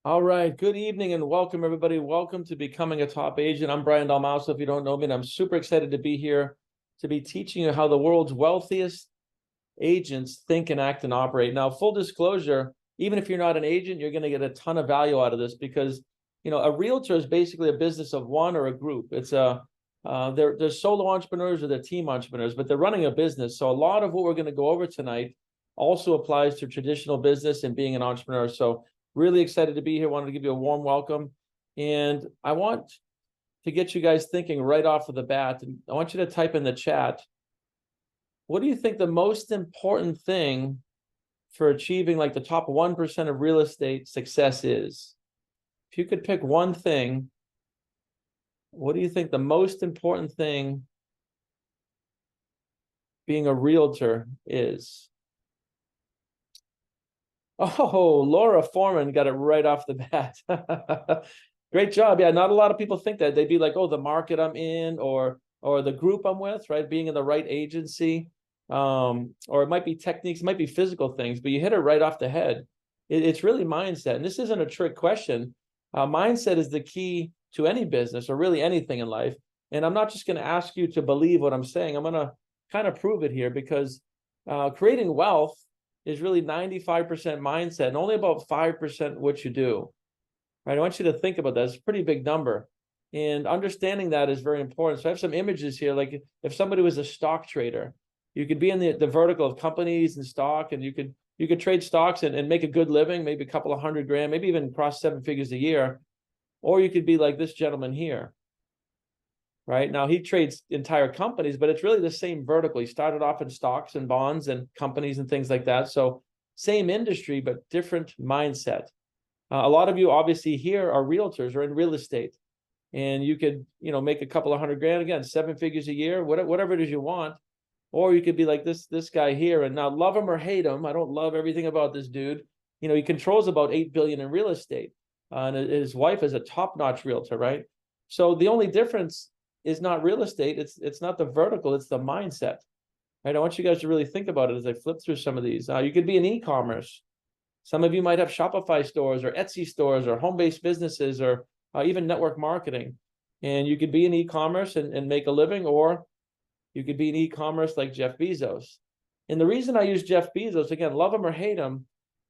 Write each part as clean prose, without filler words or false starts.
All right. Good evening and welcome, everybody. Welcome to Becoming a Top Agent. I'm Brian Dalmauso, if you don't know me, and I'm super excited to be here to be teaching you how the world's wealthiest agents think and act and operate. Now, full disclosure, even if you're not an agent, you're going to get a ton of value out of this because, a realtor is basically a business of one or a group. They're solo entrepreneurs or they're team entrepreneurs, but they're running a business. So a lot of what we're going to go over tonight also applies to traditional business and being an entrepreneur. So really excited to be here. Wanted to give you a warm welcome. And I want to get you guys thinking right off of the bat. And I want you to type in the chat, what do you think the most important thing for achieving like the top 1% of real estate success is? If you could pick one thing, what do you think the most important thing being a realtor is? Oh, Laura Foreman got it right off the bat. Great job. Yeah, not a lot of people think that. They'd be like, oh, the market I'm in or the group I'm with, right? Being in the right agency. Or it might be techniques, it might be physical things, but you hit it right off the head. It's really mindset. And this isn't a trick question. Mindset is the key to any business or really anything in life. And I'm not just going to ask you to believe what I'm saying. I'm going to kind of prove it here because creating wealth is really 95% mindset and only about 5% what you do. Right? I want you to think about that. It's a pretty big number. And understanding that is very important. So I have some images here. Like if somebody was a stock trader, you could be in the vertical of companies and stock, and you could trade stocks and make a good living, maybe a couple of $100,000, maybe even cross 7 figures a year. Or you could be like this gentleman here. Right now, he trades entire companies, but it's really the same vertical. He started off in stocks and bonds and companies and things like that. So same industry, but different mindset. A lot of you obviously here are realtors or in real estate, and you could, make a couple of $100,000 again, 7 figures a year, whatever it is you want. Or you could be like this guy here, and now love him or hate him. I don't love everything about this dude. He controls about $8 billion in real estate, and his wife is a top-notch realtor, right? So the only difference is not real estate. It's not the vertical, it's the mindset. Right? I want you guys to really think about it as I flip through some of these. You could be in e-commerce. Some of you might have Shopify stores or Etsy stores or home-based businesses or even network marketing. And you could be in e-commerce and make a living, or you could be in e-commerce like Jeff Bezos. And the reason I use Jeff Bezos, again, love him or hate him,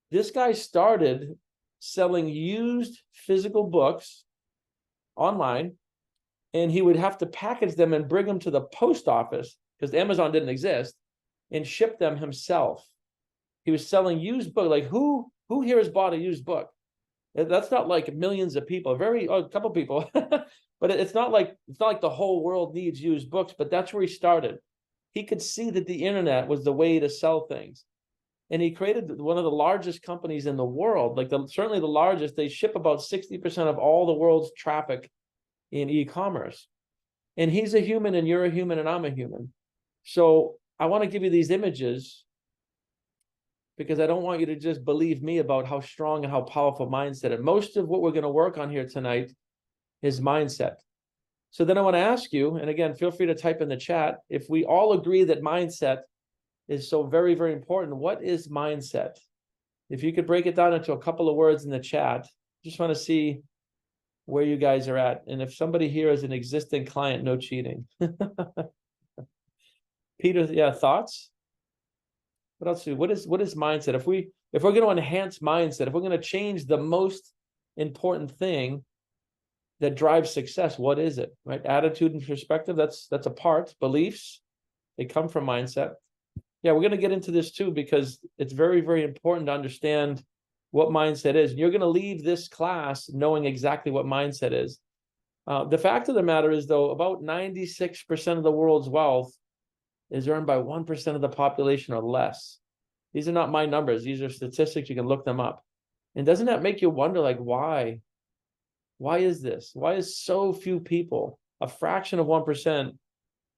this guy started selling used physical books online, and he would have to package them and bring them to the post office because Amazon didn't exist, and ship them himself. He was selling used books. Like who here has bought a used book? That's not like millions of people, a couple people, but it's not like the whole world needs used books, but that's where he started. He could see that the internet was the way to sell things. And he created one of the largest companies in the world, certainly the largest. They ship about 60% of all the world's traffic in e-commerce. And he's a human and you're a human and I'm a human. So I want to give you these images because I don't want you to just believe me about how strong and how powerful mindset. And most of what we're going to work on here tonight is mindset. So then I want to ask you, and again, feel free to type in the chat, if we all agree that mindset is so very, very important, what is mindset? If you could break it down into a couple of words in the chat, just want to see where you guys are at. And if somebody here is an existing client, no cheating. Peter, yeah, thoughts? What else? What is mindset? If we're going to enhance mindset, if we're going to change the most important thing that drives success, what is it? Right? Attitude and perspective, that's a part. Beliefs, they come from mindset. Yeah, we're going to get into this too because it's very, very important to understand what mindset is. And you're going to leave this class knowing exactly what mindset is. The fact of the matter is, though, about 96% of the world's wealth is earned by 1% of the population or less. These are not my numbers. These are statistics. You can look them up. And doesn't that make you wonder, like, why? Why is this? Why is so few people, a fraction of 1%,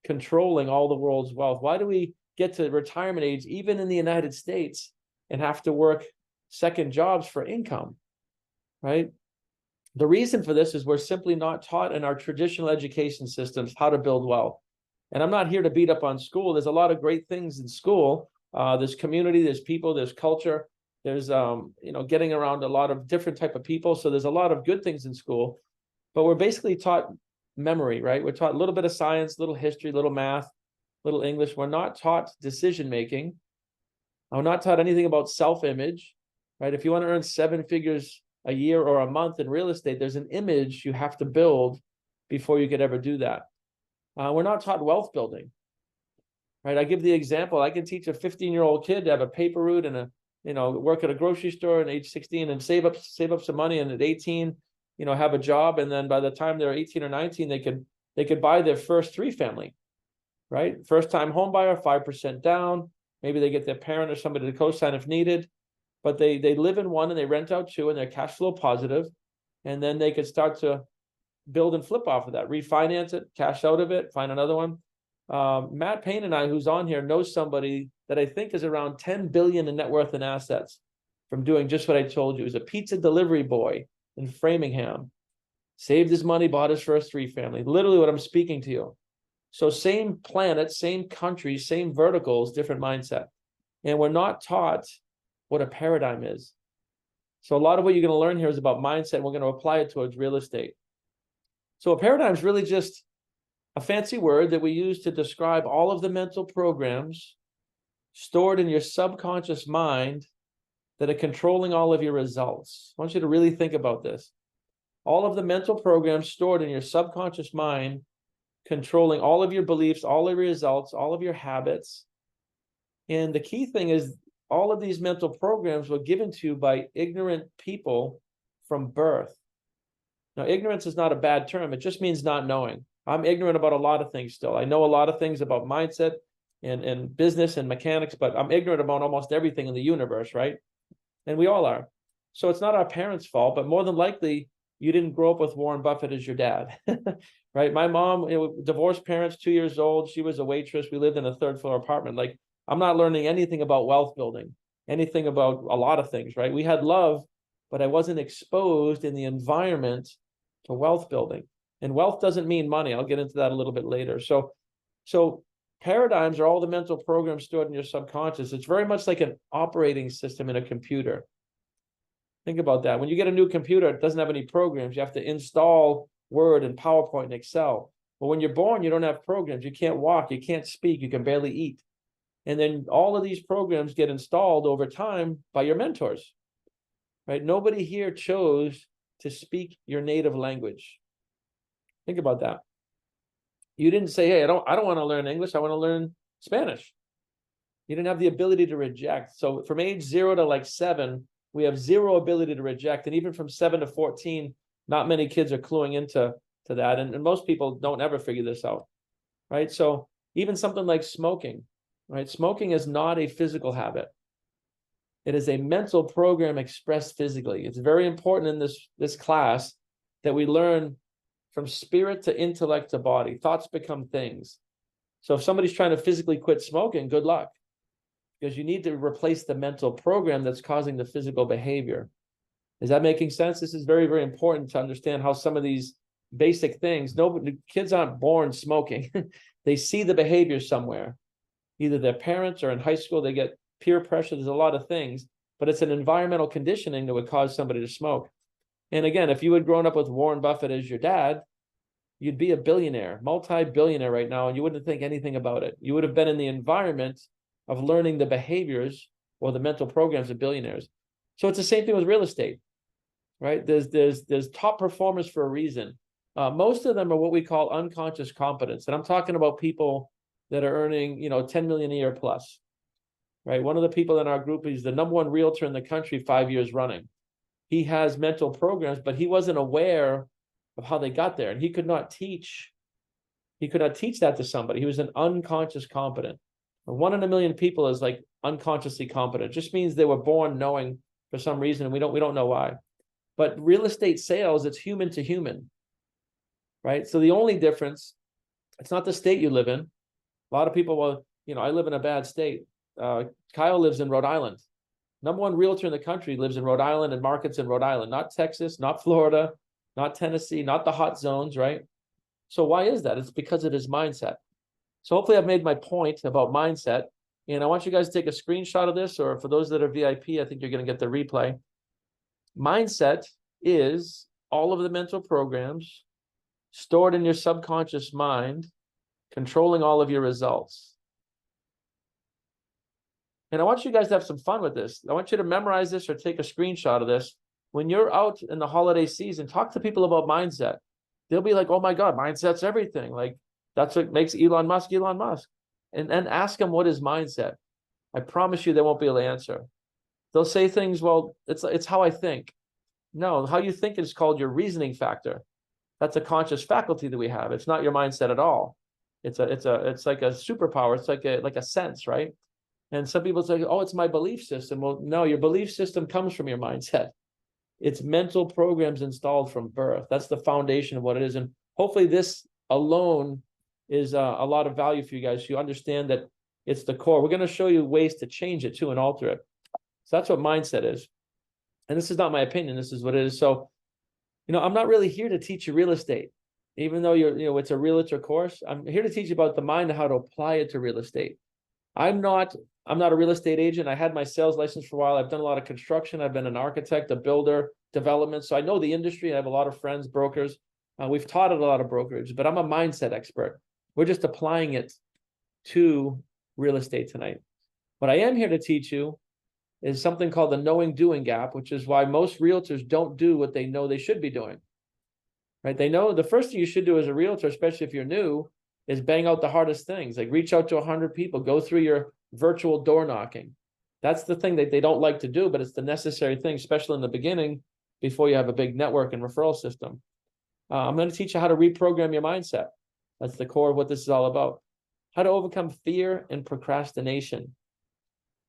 controlling all the world's wealth? Why do we get to retirement age, even in the United States, and have to work second jobs for income, right? The reason for this is we're simply not taught in our traditional education systems how to build wealth. And I'm not here to beat up on school. There's a lot of great things in school. There's community, there's people, there's culture. There's getting around a lot of different type of people. So there's a lot of good things in school, but we're basically taught memory, right? We're taught a little bit of science, little history, little math, little English. We're not taught decision making. I'm not taught anything about self-image, right? If you want to earn 7 figures a year or a month in real estate, there's an image you have to build before you could ever do that. We're not taught wealth building, right? I give the example. I can teach a 15-year-old kid to have a paper route and work at a grocery store at age 16 and save up some money, and at 18, have a job, and then by the time they're 18 or 19, they could buy their first 3-family, right? First time home buyer, 5% down. Maybe they get their parent or somebody to co-sign if needed, but they live in one and they rent out 2 and they're cash flow positive, and then they could start to build and flip off of that, refinance it, cash out of it, find another one. Matt Payne and I, who's on here, knows somebody that I think is around 10 billion in net worth and assets from doing just what I told you. He was a pizza delivery boy in Framingham, saved his money, bought his first 3-family, literally what I'm speaking to you. So same planet, same country, same verticals, different mindset. And we're not taught what a paradigm is. So a lot of what you're going to learn here is about mindset, and we're going to apply it towards real estate. So a paradigm is really just a fancy word that we use to describe all of the mental programs stored in your subconscious mind that are controlling all of your results. I want you to really think about this. All of the mental programs stored in your subconscious mind controlling all of your beliefs, all of your results, all of your habits. And the key thing is all of these mental programs were given to you by ignorant people from birth. Now, ignorance is not a bad term. It just means not knowing. I'm ignorant about a lot of things still. I know a lot of things about mindset and business and mechanics, but I'm ignorant about almost everything in the universe, right? And we all are. So it's not our parents' fault, but more than likely, you didn't grow up with Warren Buffett as your dad, right? My mom, divorced parents, 2 years old. She was a waitress. We lived in a 3rd-floor apartment. Like, I'm not learning anything about wealth building, anything about a lot of things, right? We had love, but I wasn't exposed in the environment to wealth building. And wealth doesn't mean money. I'll get into that a little bit later. So paradigms are all the mental programs stored in your subconscious. It's very much like an operating system in a computer. Think about that. When you get a new computer, it doesn't have any programs. You have to install Word and PowerPoint and Excel. But when you're born, you don't have programs. You can't walk, you can't speak, you can barely eat. And then all of these programs get installed over time by your mentors, right? Nobody here chose to speak your native language. Think about that. You didn't say, hey, I don't want to learn English. I want to learn Spanish. You didn't have the ability to reject. So from age 0 to like 7, we have 0 ability to reject. And even from 7 to 14, not many kids are cluing into that. And most people don't ever figure this out, right? So even something like smoking, right? Smoking is not a physical habit. It is a mental program expressed physically. It's very important in this class that we learn from spirit to intellect to body. Thoughts become things. So if somebody's trying to physically quit smoking, good luck, because you need to replace the mental program that's causing the physical behavior. Is that making sense? This is very, very important to understand how some of these basic things, kids aren't born smoking. They see the behavior somewhere. Either their parents or in high school, they get peer pressure. There's a lot of things, but it's an environmental conditioning that would cause somebody to smoke. And again, if you had grown up with Warren Buffett as your dad, you'd be a billionaire, multi-billionaire right now, and you wouldn't think anything about it. You would have been in the environment of learning the behaviors or the mental programs of billionaires. So it's the same thing with real estate, right? There's top performers for a reason. Most of them are what we call unconscious competence. And I'm talking about people that are earning, 10 million a year plus, right? One of the people in our group, he's the #1 realtor in the country 5 years running. He has mental programs, but he wasn't aware of how they got there. And he could not teach that to somebody. He was an unconscious competent. 1 in a million people is like unconsciously competent. It just means they were born knowing for some reason, and we don't know why. But real estate sales, it's human to human, right? So the only difference, it's not the state you live in. A lot of people, well, I live in a bad state. Kyle lives in Rhode Island. #1 realtor in the country lives in Rhode Island and markets in Rhode Island, not Texas, not Florida, not Tennessee, not the hot zones, right? So why is that? It's because of his mindset. So hopefully I've made my point about mindset. And I want you guys to take a screenshot of this, or for those that are VIP, I think you're going to get the replay. Mindset is all of the mental programs stored in your subconscious mind, controlling all of your results. And I want you guys to have some fun with this. I want you to memorize this or take a screenshot of this. When you're out in the holiday season, talk to people about mindset. They'll be like, oh my God, mindset's everything. Like, that's what makes Elon Musk, Elon Musk. And ask them, what is mindset? I promise you they won't be able to answer. They'll say things, well, it's how I think. No, how you think is called your reasoning factor. That's a conscious faculty that we have. It's not your mindset at all. It's like a superpower. It's like a sense, right? And some people say, oh, it's my belief system. Well, no, your belief system comes from your mindset. It's mental programs installed from birth. That's the foundation of what it is. And hopefully this alone is a lot of value for you guys. So you understand that it's the core. We're going to show you ways to change it too and alter it. So that's what mindset is. And this is not my opinion. This is what it is. So, I'm not really here to teach you real estate, even though it's a realtor course. I'm here to teach you about the mind and how to apply it to real estate. I'm not a real estate agent. I had my sales license for a while. I've done a lot of construction. I've been an architect, a builder, development. So I know the industry. I have a lot of friends, brokers. We've taught at a lot of brokerage, but I'm a mindset expert. We're just applying it to real estate tonight. What I am here to teach you is something called the knowing doing gap, which is why most realtors don't do what they know they should be doing. Right? They know the first thing you should do as a realtor, especially if you're new, is bang out the hardest things, like reach out to 100 people, go through your virtual door knocking. That's the thing that they don't like to do, but it's the necessary thing, especially in the beginning, before you have a big network and referral system. I'm going to teach you how to reprogram your mindset. That's the core of what this is all about. How to overcome fear and procrastination.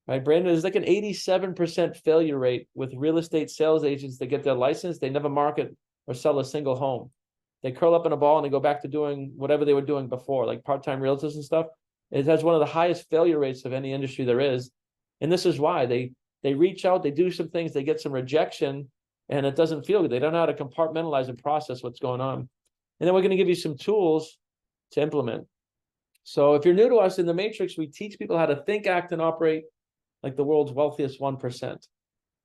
Right, Brandon, there's like an 87% failure rate with real estate sales agents that get their license. They never market or sell a single home. They curl up in a ball and they go back to doing whatever they were doing before, like part-time realtors and stuff. It has one of the highest failure rates of any industry there is. And this is why they reach out, they do some things, they get some rejection, and it doesn't feel good. They don't know how to compartmentalize and process what's going on. And then we're going to give you some tools to implement. So if you're new to us in the Matrix, we teach people how to think, act, and operate like the world's wealthiest 1%.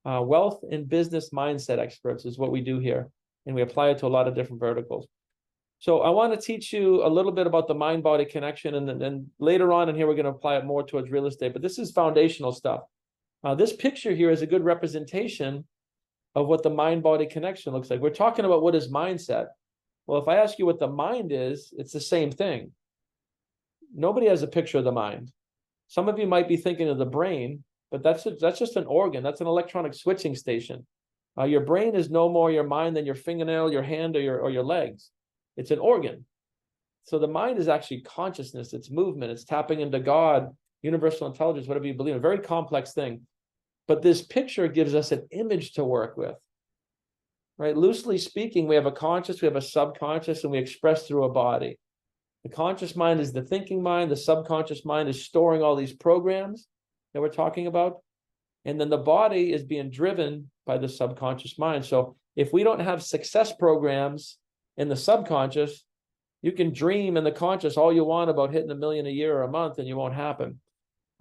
Wealth and business mindset experts is what we do here. And we apply it to a lot of different verticals. So I want to teach you a little bit about the mind-body connection. And then later on in here, we're going to apply it more towards real estate. But this is foundational stuff. This picture here is a good representation of what the mind-body connection looks like. We're talking about what is mindset. Well, if I ask you what the mind is, it's the same thing. Nobody has a picture of the mind. Some of you might be thinking of the brain, but that's just an organ. That's an electronic switching station. Your brain is no more your mind than your fingernail, your hand, or your legs. It's an organ. So the mind is actually consciousness. It's movement. It's tapping into God, universal intelligence, whatever you believe in. A very complex thing. But this picture gives us an image to work with. Right? Loosely speaking, we have a conscious, we have a subconscious, and we express through a body. The conscious mind is the thinking mind. The subconscious mind is storing all these programs that we're talking about. And then the body is being driven by the subconscious mind. So if we don't have success programs in the subconscious, you can dream in the conscious all you want about hitting $1 million a year or a month, and you won't happen.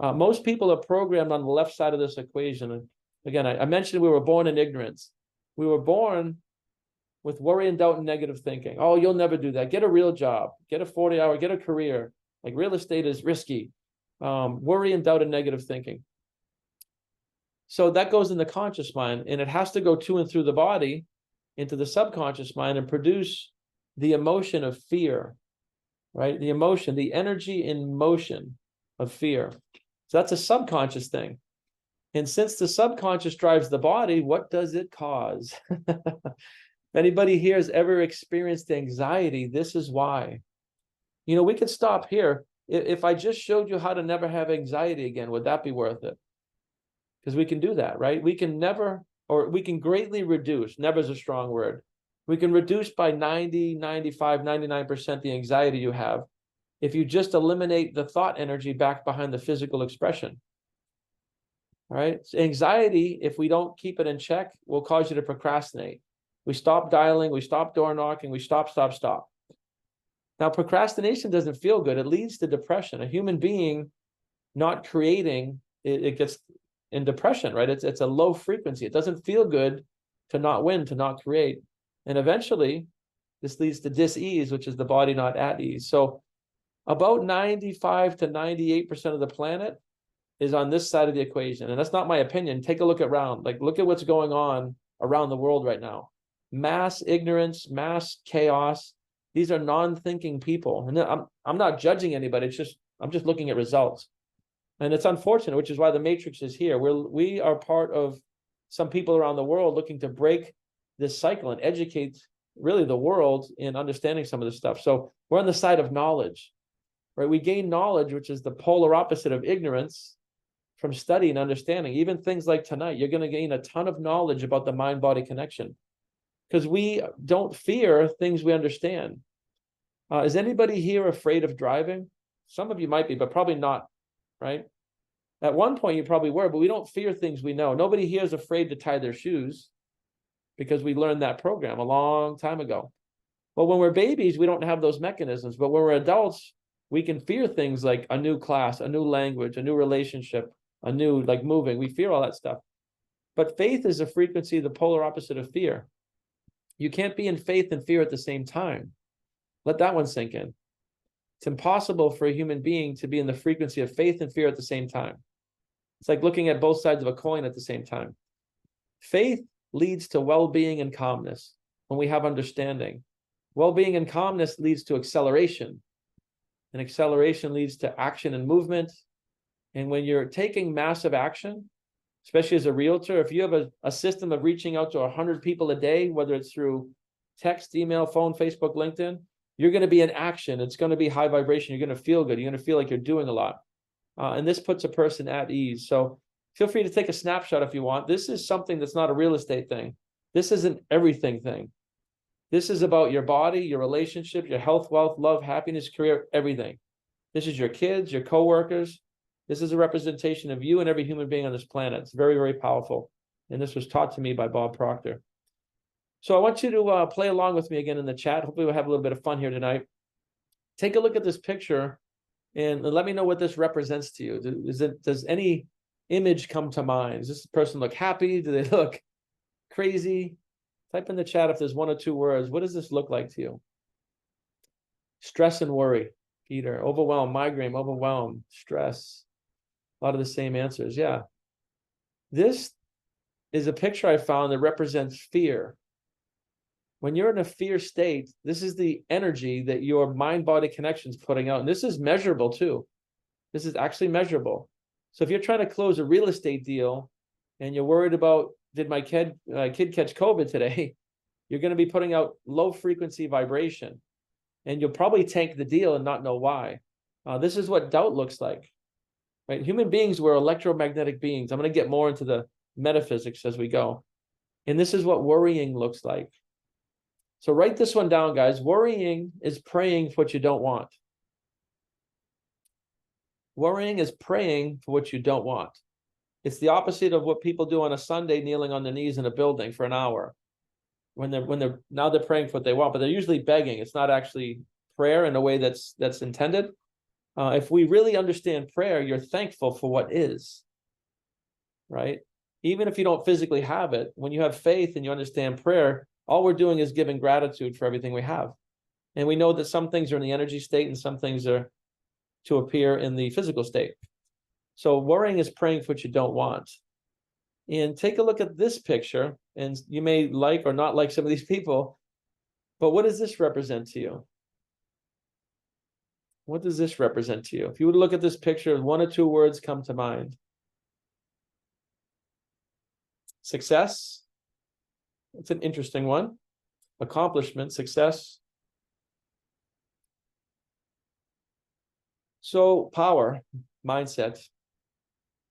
Most people are programmed on the left side of this equation. And again, I mentioned we were born in ignorance. We were born with worry and doubt and negative thinking. Oh, you'll never do that. Get a real job. Get a 40-hour, get a career. Like real estate is risky. Worry and doubt and negative thinking. So that goes in the conscious mind, and it has to go to and through the body into the subconscious mind and produce the emotion of fear, right? The emotion, the energy in motion of fear. So that's a subconscious thing. And since the subconscious drives the body, what does it cause? If anybody here has ever experienced anxiety, this is why. We could stop here. If I just showed you how to never have anxiety again, would that be worth it? Because we can do that, right? We can greatly reduce, never is a strong word. We can reduce by 90, 95, 99% the anxiety you have if you just eliminate the thought energy back behind the physical expression. All right? So anxiety, if we don't keep it in check, will cause you to procrastinate. We stop dialing, we stop door knocking, we stop. Now, procrastination doesn't feel good. It leads to depression. A human being not creating, it gets in depression, right? It's a low frequency. It doesn't feel good to not win, to not create. And eventually this leads to dis-ease, which is the body not at ease. So about 95 to 98% of the planet is on this side of the equation. And that's not my opinion. Take a look around, like look at what's going on around the world right now. Mass ignorance, mass chaos. These are non-thinking people. And I'm not judging anybody. I'm just looking at results. And it's unfortunate, which is why the Matrix is here. We are part of some people around the world looking to break this cycle and educate really the world in understanding some of this stuff. So we're on the side of knowledge, right? We gain knowledge, which is the polar opposite of ignorance, from study and understanding. Even things like tonight, you're going to gain a ton of knowledge about the mind-body connection because we don't fear things we understand. Is anybody here afraid of driving? Some of you might be, but probably not, right? At one point you probably were, but we don't fear things we know. Nobody here is afraid to tie their shoes because we learned that program a long time ago. Well, when we're babies, we don't have those mechanisms, but when we're adults, we can fear things like a new class, a new language, a new relationship, a new, like moving. We fear all that stuff. But faith is a frequency, the polar opposite of fear. You can't be in faith and fear at the same time. Let that one sink in. It's impossible for a human being to be in the frequency of faith and fear at the same time. It's like looking at both sides of a coin at the same time. Faith leads to well-being and calmness when we have understanding. Well-being and calmness leads to acceleration, and acceleration leads to action and movement. And when you're taking massive action, especially as a realtor, if you have a system of reaching out to 100 people a day, whether it's through text, email, phone, Facebook, LinkedIn, you're going to be in action. It's going to be high vibration. You're going to feel good. You're going to feel like you're doing a lot. And this puts a person at ease. So feel free to take a snapshot if you want. This is something that's not a real estate thing. This is an everything thing. This is about your body, your relationship, your health, wealth, love, happiness, career, everything. This is your kids, your coworkers. This is a representation of you and every human being on this planet. It's very, very powerful. And this was taught to me by Bob Proctor. So I want you to play along with me again in the chat. Hopefully we'll have a little bit of fun here tonight. Take a look at this picture and let me know what this represents to you. Does any image come to mind? Does this person look happy? Do they look crazy? Type in the chat if there's one or two words. What does this look like to you? Stress and worry, Peter. Overwhelm, migraine, overwhelm, stress. A lot of the same answers. Yeah. This is a picture I found that represents fear. When you're in a fear state, this is the energy that your mind-body connection is putting out. And this is measurable too. This is actually measurable. So if you're trying to close a real estate deal and you're worried about, did my kid catch COVID today? You're going to be putting out low frequency vibration. And you'll probably tank the deal and not know why. This is what doubt looks like. Right? Human beings were electromagnetic beings. I'm going to get more into the metaphysics as we go. And this is what worrying looks like. So write this one down, guys. Worrying is praying for what you don't want. Worrying is praying for what you don't want. It's the opposite of what people do on a Sunday, kneeling on their knees in a building for an hour. When they're praying for what they want, but they're usually begging. It's not actually prayer in a way that's intended. If we really understand prayer, you're thankful for what is, right? Even if you don't physically have it, when you have faith and you understand prayer, all we're doing is giving gratitude for everything we have. And we know that some things are in the energy state and some things are to appear in the physical state. So worrying is praying for what you don't want. And take a look at this picture, and you may like or not like some of these people, but what does this represent to you? What does this represent to you? If you were to look at this picture, one or two words come to mind. Success. It's an interesting one. Accomplishment, success. So power, mindset.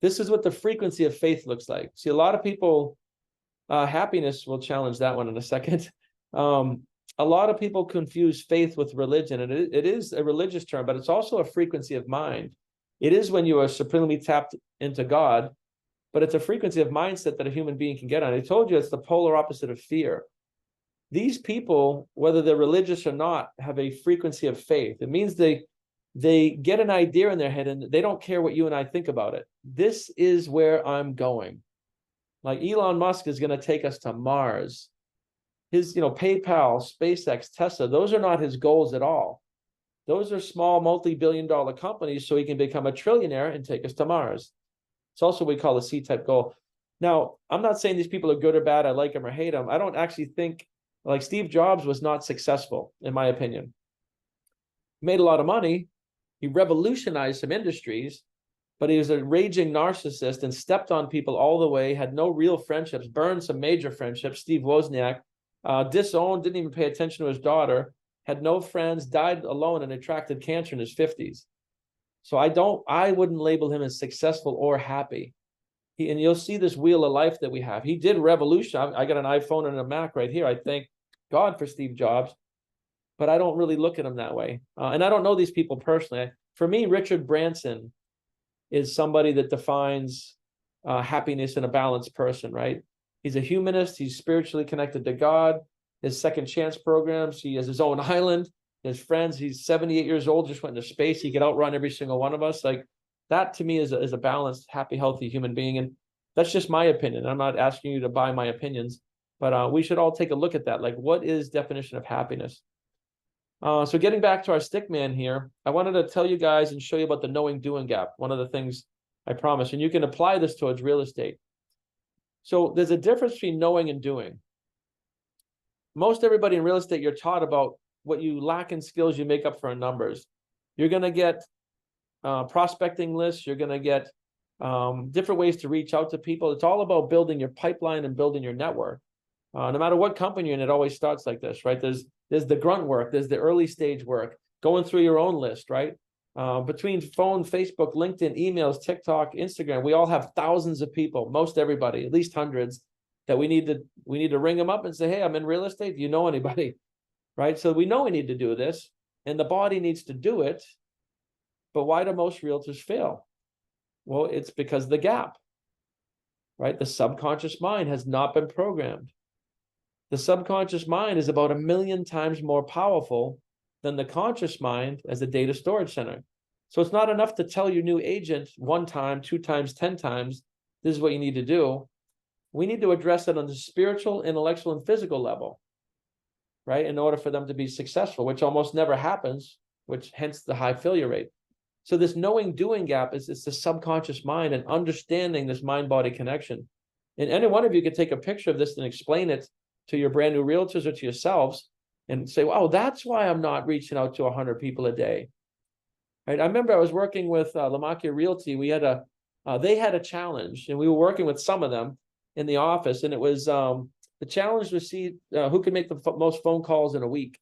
This is what the frequency of faith looks like. See, a lot of people, happiness, we'll challenge that one in a second. A lot of people confuse faith with religion, and it is a religious term, but it's also a frequency of mind. It is when you are supremely tapped into God, but it's a frequency of mindset that a human being can get on. I told you it's the polar opposite of fear. These people, whether they're religious or not, have a frequency of faith. It means they they get an idea in their head and they don't care what you and I think about it. This is where I'm going. Like Elon Musk is going to take us to Mars. His, PayPal, SpaceX, Tesla, those are not his goals at all. Those are small multi-billion-dollar companies so he can become a trillionaire and take us to Mars. It's also what we call a C-type goal. Now, I'm not saying these people are good or bad. I like them or hate them. I don't actually think, like Steve Jobs was not successful, in my opinion. He made a lot of money. He revolutionized some industries, but he was a raging narcissist and stepped on people all the way, had no real friendships, burned some major friendships. Steve Wozniak, disowned, didn't even pay attention to his daughter, had no friends, died alone, and attracted cancer in his 50s. So I wouldn't label him as successful or happy. And you'll see this wheel of life that we have. He did revolution. I got an iPhone and a Mac right here. I thank God for Steve Jobs, but I don't really look at him that way. And I don't know these people personally. For me, Richard Branson is somebody that defines happiness in a balanced person, right? He's a humanist. He's spiritually connected to God. His second chance programs. He has his own island. His friends. He's 78 years old. Just went into space. He could outrun every single one of us. Like that to me is a balanced, happy, healthy human being. And that's just my opinion. I'm not asking you to buy my opinions, but we should all take a look at that. Like, what is definition of happiness? So getting back to our stick man here, I wanted to tell you guys and show you about the knowing doing gap. One of the things I promise, and you can apply this towards real estate. So there's a difference between knowing and doing. Most everybody in real estate, you're taught about what you lack in skills, you make up for in numbers. You're going to get prospecting lists. You're going to get different ways to reach out to people. It's all about building your pipeline and building your network. No matter what company you're in, it always starts like this, right? There's the grunt work, there's the early stage work, going through your own list, right? Between phone, Facebook, LinkedIn, emails, TikTok, Instagram, we all have thousands of people, most everybody, at least hundreds, that we need to ring them up and say, hey, I'm in real estate. Do you know anybody? Right? So we know we need to do this, and the body needs to do it. But why do most realtors fail? Well, it's because of the gap, right? The subconscious mind has not been programmed. The subconscious mind is about 1,000,000 times more powerful than the conscious mind as a data storage center. So it's not enough to tell your new agent 1 time, 2 times, 10 times, this is what you need to do. We need to address it on the spiritual, intellectual, and physical level, right? In order for them to be successful, which almost never happens, which hence the high failure rate. So this knowing doing gap is it's the subconscious mind and understanding this mind-body connection. And any one of you could take a picture of this and explain it to your brand new realtors or to yourselves and say, wow, that's why I'm not reaching out to 100 people a day. Right? I remember I was working with Lamakia Realty. They had a challenge, and we were working with some of them in the office, and it was the challenge was see who could make the most phone calls in a week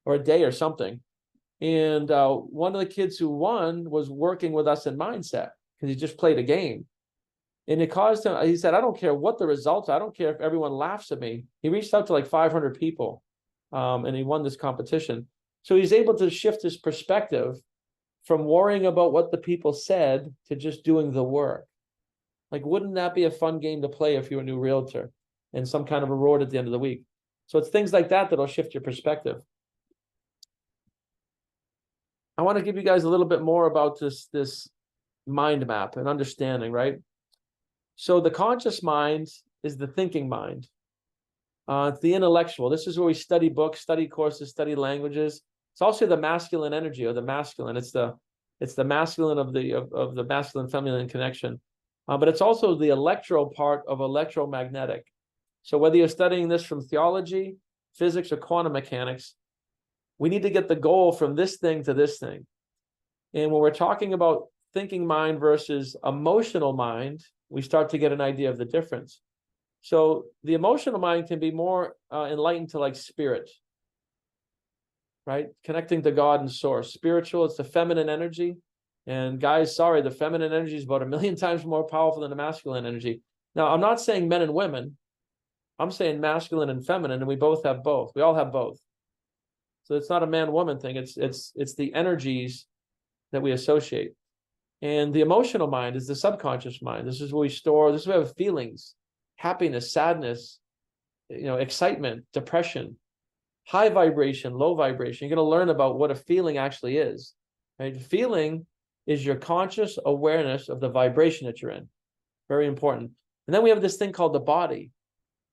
or a day or something. And one of the kids who won was working with us in mindset because he just played a game. And it caused him, he said, I don't care what the results, I don't care if everyone laughs at me. He reached out to like 500 people and he won this competition. So he's able to shift his perspective from worrying about what the people said to just doing the work. Like, wouldn't that be a fun game to play if you're a new realtor and some kind of reward at the end of the week? So it's things like that that'll shift your perspective. I want to give you guys a little bit more about this mind map and understanding, right? So the conscious mind is the thinking mind. It's the intellectual. This is where we study books, study courses, study languages. It's also the masculine energy or the masculine. It's the masculine of the masculine feminine connection. But it's also the electro part of electromagnetic. So whether you're studying this from theology, physics, or quantum mechanics, we need to get the goal from this thing to this thing. And when we're talking about thinking mind versus emotional mind, we start to get an idea of the difference. So the emotional mind can be more enlightened to like spirit, right? Connecting to God and source. Spiritual, it's the feminine energy. And guys, sorry, the feminine energy is about 1,000,000 times more powerful than the masculine energy. Now, I'm not saying men and women. I'm saying masculine and feminine, and we both have both. We all have both. So it's not a man-woman thing. It's the energies that we associate. And the emotional mind is the subconscious mind. This is where we store, this is where we have feelings, happiness, sadness, excitement, depression, high vibration, low vibration. You're going to learn about what a feeling actually is. right? Feeling is your conscious awareness of the vibration that you're in. Very important. And then we have this thing called the body,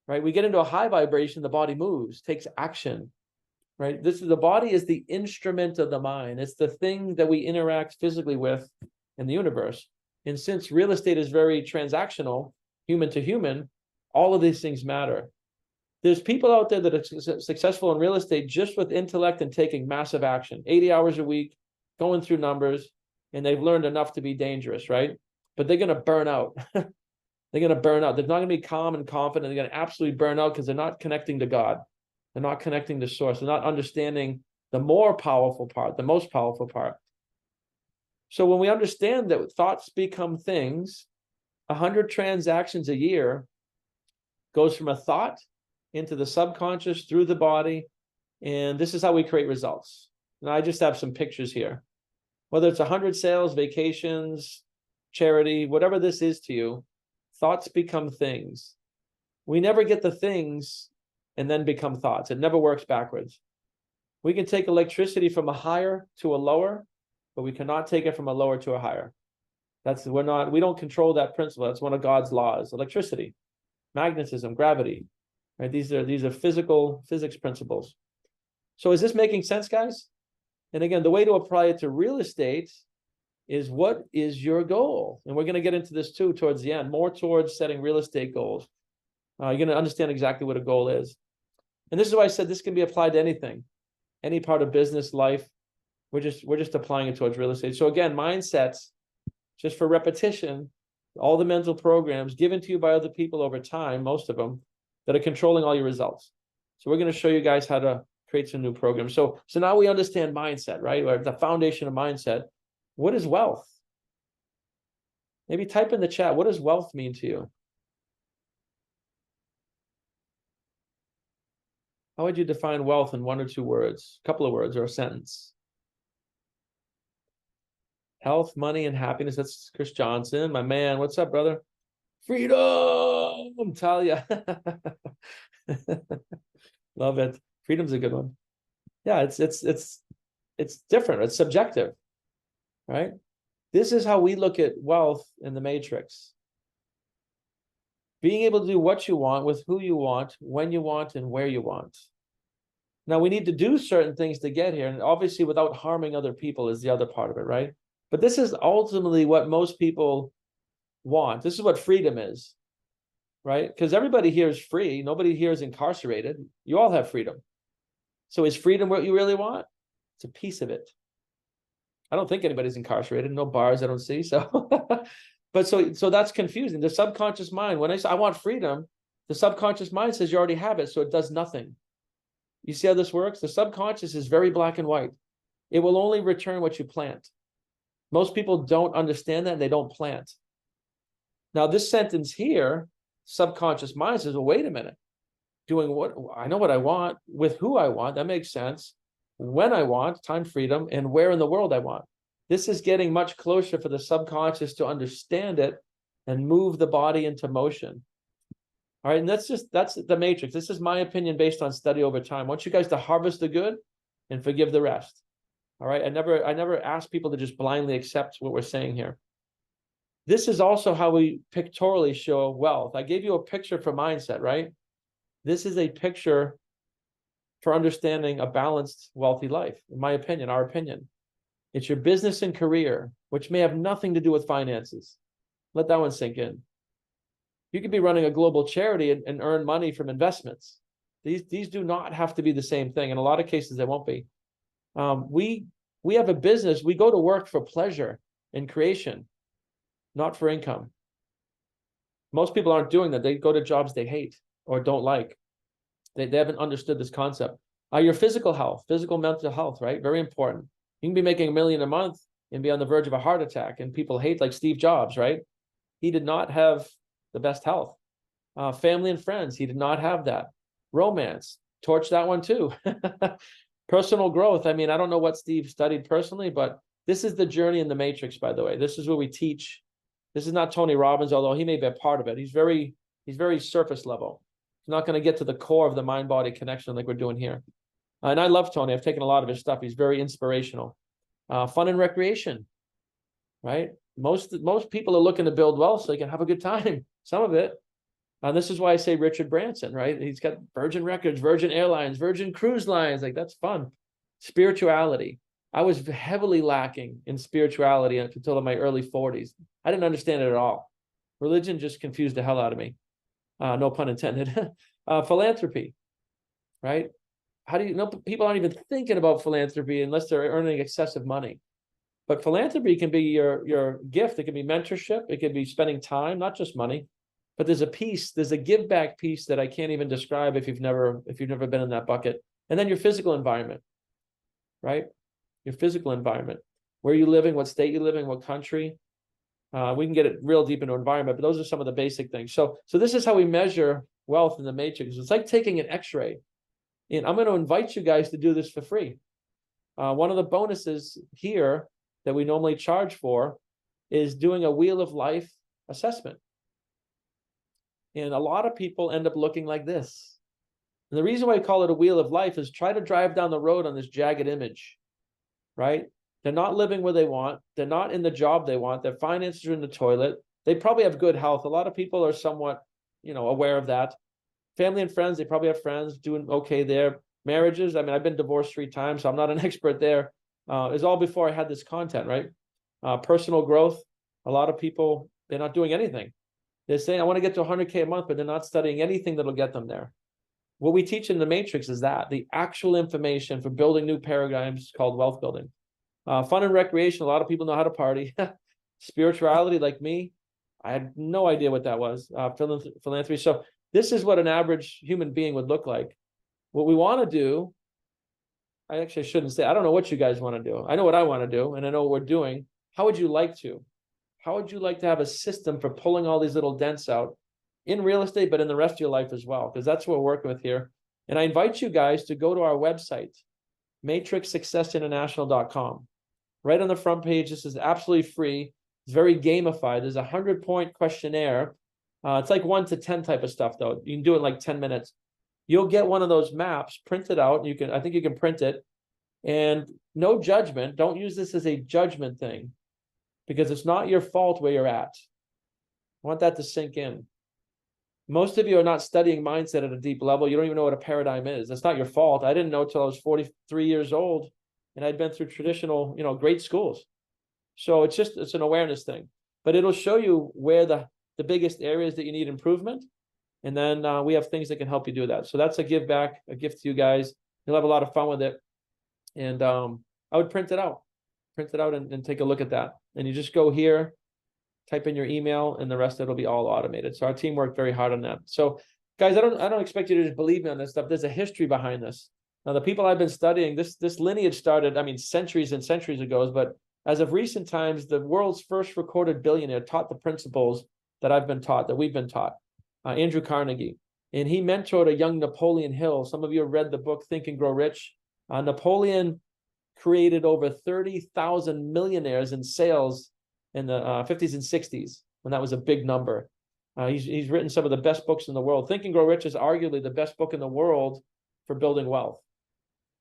right? We get into a high vibration, the body moves, takes action, right? The body is the instrument of the mind. It's the thing that we interact physically with in the universe. And since real estate is very transactional, human to human, all of these things matter. There's people out there that are successful in real estate just with intellect and taking massive action, 80 hours a week, going through numbers, and they've learned enough to be dangerous, right? But they're going to burn out. They're going to burn out. They're not going to be calm and confident. They're going to absolutely burn out because they're not connecting to God. They're not connecting to source. They're not understanding the more powerful part, the most powerful part. So when we understand that thoughts become things, 100 transactions a year goes from a thought into the subconscious through the body. And this is how we create results. And I just have some pictures here. Whether it's 100 sales, vacations, charity, whatever this is to you, thoughts become things. We never get the things and then become thoughts. It never works backwards. We can take electricity from a higher to a lower, but we cannot take it from a lower to a higher. We don't control that principle. That's one of God's laws. Electricity, magnetism, gravity, right? These are physics principles. So is this making sense, guys? And again, the way to apply it to real estate is, what is your goal? And we're going to get into this too towards the end, more towards setting real estate goals. You're going to understand exactly what a goal is. And this is why I said this can be applied to anything, any part of business, life. We're just applying it towards real estate. So again, mindsets, just for repetition, all the mental programs given to you by other people over time, most of them, that are controlling all your results. So we're going to show you guys how to create some new programs. So now we understand mindset, right? Or the foundation of mindset. What is wealth? Maybe type in the chat, what does wealth mean to you? How would you define wealth in 1 or 2 words, a couple of words, or a sentence? Health, money, and happiness. That's Chris Johnson, my man. What's up, brother? Freedom, Talia. Love it. Freedom's a good one. Yeah, it's different. It's subjective, right? This is how we look at wealth in the matrix. Being able to do what you want with who you want, when you want, and where you want. Now, we need to do certain things to get here, and obviously without harming other people is the other part of it, right? But this is ultimately what most people want. This is what freedom is, right? Because everybody here is free. Nobody here is incarcerated. You all have freedom. So is freedom what you really want? It's a piece of it. I don't think anybody's incarcerated. No bars I don't see. So, but so that's confusing. The subconscious mind, when I say I want freedom, the subconscious mind says you already have it, so it does nothing. You see how this works? The subconscious is very black and white. It will only return what you plant. Most people don't understand that, and they don't plant. Now, this sentence here, subconscious mind says, well, wait a minute. Doing what? I know what I want, with who I want. That makes sense. When I want, time, freedom, and where in the world I want. This is getting much closer for the subconscious to understand it and move the body into motion. All right, and that's the matrix. This is my opinion based on study over time. I want you guys to harvest the good and forgive the rest. All right, I never ask people to just blindly accept what we're saying here. This is also how we pictorially show wealth. I gave you a picture for mindset, right? This is a picture for understanding a balanced, wealthy life, in my opinion, our opinion. It's your business and career, which may have nothing to do with finances. Let that one sink in. You could be running a global charity and earn money from investments. These do not have to be the same thing. In a lot of cases, they won't be. We have a business. We go to work for pleasure and creation, not for income. Most people aren't doing that. They go to jobs they hate or don't like. They haven't understood this concept. Your physical health, physical mental health, right? Very important. You can be making $1 million a month and be on the verge of a heart attack, and people hate, like Steve Jobs, right? He did not have the best health. Family and friends, he did not have that. Romance, torch that one too. Personal growth. I mean, I don't know what Steve studied personally, but this is the journey in the matrix, by the way. This is what we teach. This is not Tony Robbins, although he may be a part of it. He's very surface level. He's not going to get to the core of the mind-body connection like we're doing here. And I love Tony. I've taken a lot of his stuff. He's very inspirational. Fun and recreation, right? Most people are looking to build wealth so they can have a good time. Some of it. And this is why I say Richard Branson, right? He's got Virgin Records, Virgin Airlines, Virgin Cruise Lines. Like, that's fun. Spirituality. I was heavily lacking in spirituality until my early 40s. I didn't understand it at all. Religion just confused the hell out of me. No pun intended. Philanthropy, right? How do you know? People aren't even thinking about philanthropy unless they're earning excessive money. But philanthropy can be your gift. It can be mentorship. It can be spending time, not just money. But there's a give back piece that I can't even describe if you've never been in that bucket. And then your physical environment, right? Your physical environment. Where are you living? What state you live in? What country? We can get it real deep into environment, but those are some of the basic things. So this is how we measure wealth in the matrix. It's like taking an X-ray. And I'm going to invite you guys to do this for free. One of the bonuses here that we normally charge for is doing a wheel of life assessment. And a lot of people end up looking like this. And the reason why I call it a wheel of life is try to drive down the road on this jagged image, right? They're not living where they want. They're not in the job they want. Their finances are in the toilet. They probably have good health. A lot of people are somewhat, aware of that. Family and friends, they probably have friends doing okay there. Marriages, I mean, I've been divorced 3 times, so I'm not an expert there. It's all before I had this content, right? Personal growth, a lot of people, they're not doing anything. They're saying, I want to get to 100K a month, but they're not studying anything that'll get them there. What we teach in the matrix is that the actual information for building new paradigms called wealth building. Fun and recreation, a lot of people know how to party. Spirituality, like me, I had no idea what that was. Philanthropy. So this is what an average human being would look like. What we want to do, I actually shouldn't say, I don't know what you guys want to do. I know what I want to do, and I know what we're doing. How would you like to? How would you like to have a system for pulling all these little dents out in real estate, but in the rest of your life as well? Because that's what we're working with here. And I invite you guys to go to our website, matrixsuccessinternational.com. Right on the front page, this is absolutely free. It's very gamified. There's a 100-point questionnaire. It's like 1 to 10 type of stuff, though. You can do it in like 10 minutes. You'll get one of those maps printed out. I think you can print it. And no judgment. Don't use this as a judgment thing, because it's not your fault where you're at. I want that to sink in. Most of you are not studying mindset at a deep level. You don't even know what a paradigm is. That's not your fault. I didn't know until I was 43 years old, and I'd been through traditional, great schools. So it's an awareness thing. But it'll show you where the biggest areas that you need improvement. And then we have things that can help you do that. So that's a give back, a gift to you guys. You'll have a lot of fun with it. And I would print it out and take a look at that. And you just go here, type in your email, and the rest of it will be all automated. So our team worked very hard on that. So guys, I don't expect you to just believe me on this stuff. There's a history behind this. Now, the people I've been studying, this lineage started, centuries and centuries ago, but as of recent times, the world's first recorded billionaire taught the principles that I've been taught, that we've been taught, Andrew Carnegie. And he mentored a young Napoleon Hill. Some of you have read the book, Think and Grow Rich. Napoleon created over 30,000 millionaires in sales in the 50s and 60s, when that was a big number. He's written some of the best books in the world. Think and Grow Rich is arguably the best book in the world for building wealth.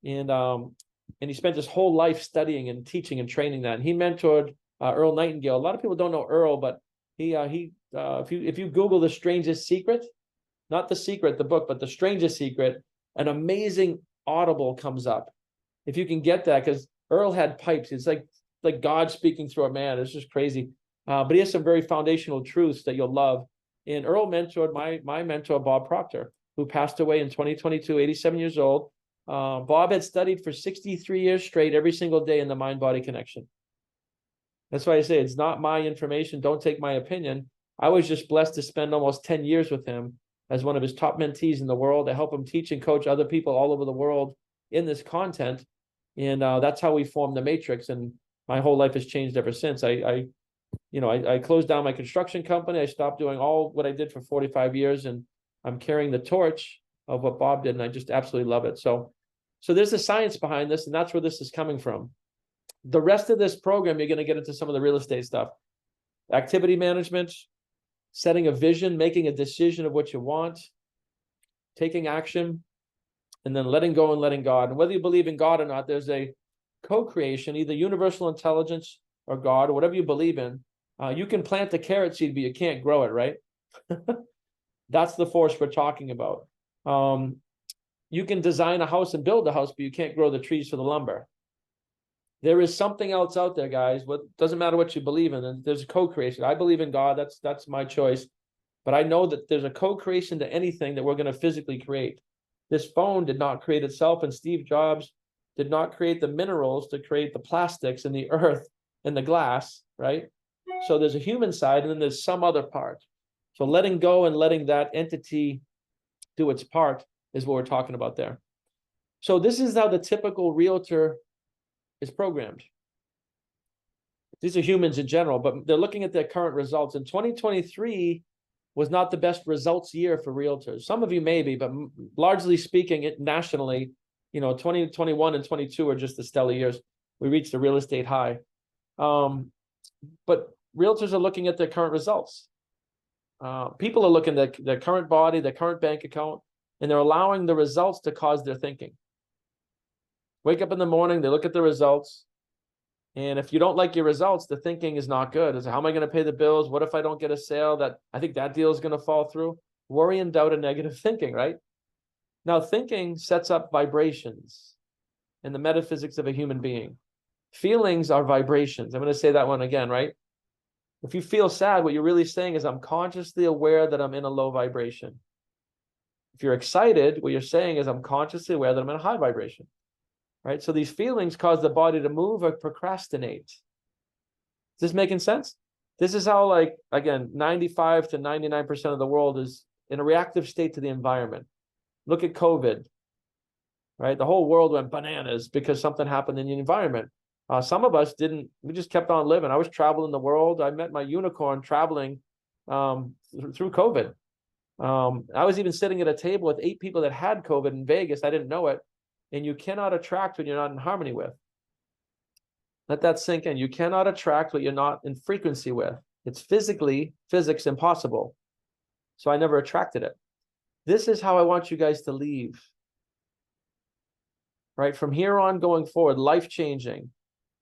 And he spent his whole life studying and teaching and training that. And he mentored Earl Nightingale. A lot of people don't know Earl, but if you Google The Strangest Secret, not The Secret, the book, but The Strangest Secret, an amazing Audible comes up. If you can get that, because Earl had pipes. It's like God speaking through a man. It's just crazy. But he has some very foundational truths that you'll love. And Earl mentored my mentor, Bob Proctor, who passed away in 2022, 87 years old. Bob had studied for 63 years straight, every single day in the mind-body connection. That's why I say it's not my information. Don't take my opinion. I was just blessed to spend almost 10 years with him as one of his top mentees in the world, to help him teach and coach other people all over the world in this content. And that's how we formed the Matrix. And my whole life has changed ever since. I closed down my construction company. I stopped doing all what I did for 45 years, and I'm carrying the torch of what Bob did, and I just absolutely love it. So there's the science behind this, and that's where this is coming from. The rest of this program, you're going to get into some of the real estate stuff. Activity management, setting a vision, making a decision of what you want, taking action, and then letting go and letting God. And whether you believe in God or not, there's a co-creation, either universal intelligence or God or whatever you believe in. You can plant the carrot seed, but you can't grow it, right? That's the force we're talking about. You can design a house and build a house, but you can't grow the trees for the lumber. There is something else out there, guys. What doesn't matter what you believe in, and there's a co-creation. I believe in God. That's my choice. But I know that there's a co-creation to anything that we're going to physically create. This phone did not create itself, and Steve Jobs did not create the minerals to create the plastics and the earth and the glass, right? So there's a human side, and then there's some other part. So letting go and letting that entity do its part is what we're talking about there. So this is how the typical realtor is programmed. These are humans in general, but they're looking at their current results. And 2023 was not the best results year for realtors. Some of you may be, but largely speaking, nationally, 2021 and 22 are just the stellar years. We reached a real estate high. But realtors are looking at their current results. People are looking at their current body, their current bank account, and they're allowing the results to cause their thinking. Wake up in the morning, they look at the results. And if you don't like your results, the thinking is not good. It's how am I going to pay the bills? What if I don't get a sale? I think that deal is going to fall through. Worry and doubt and negative thinking, right? Now, thinking sets up vibrations in the metaphysics of a human being. Feelings are vibrations. I'm going to say that one again, right? If you feel sad, what you're really saying is, I'm consciously aware that I'm in a low vibration. If you're excited, what you're saying is, I'm consciously aware that I'm in a high vibration. Right? So these feelings cause the body to move or procrastinate. Is this making sense? This is how, like, again, 95 to 99% of the world is in a reactive state to the environment. Look at COVID, right? The whole world went bananas because something happened in the environment. Some of us didn't, we just kept on living. I was traveling the world. I met my unicorn traveling through COVID. I was even sitting at a table with 8 people that had COVID in Vegas. I didn't know it. And you cannot attract what you're not in harmony with. Let that sink in. You cannot attract what you're not in frequency with. It's physics impossible. So I never attracted it. This is how I want you guys to leave. Right? From here on going forward, life-changing.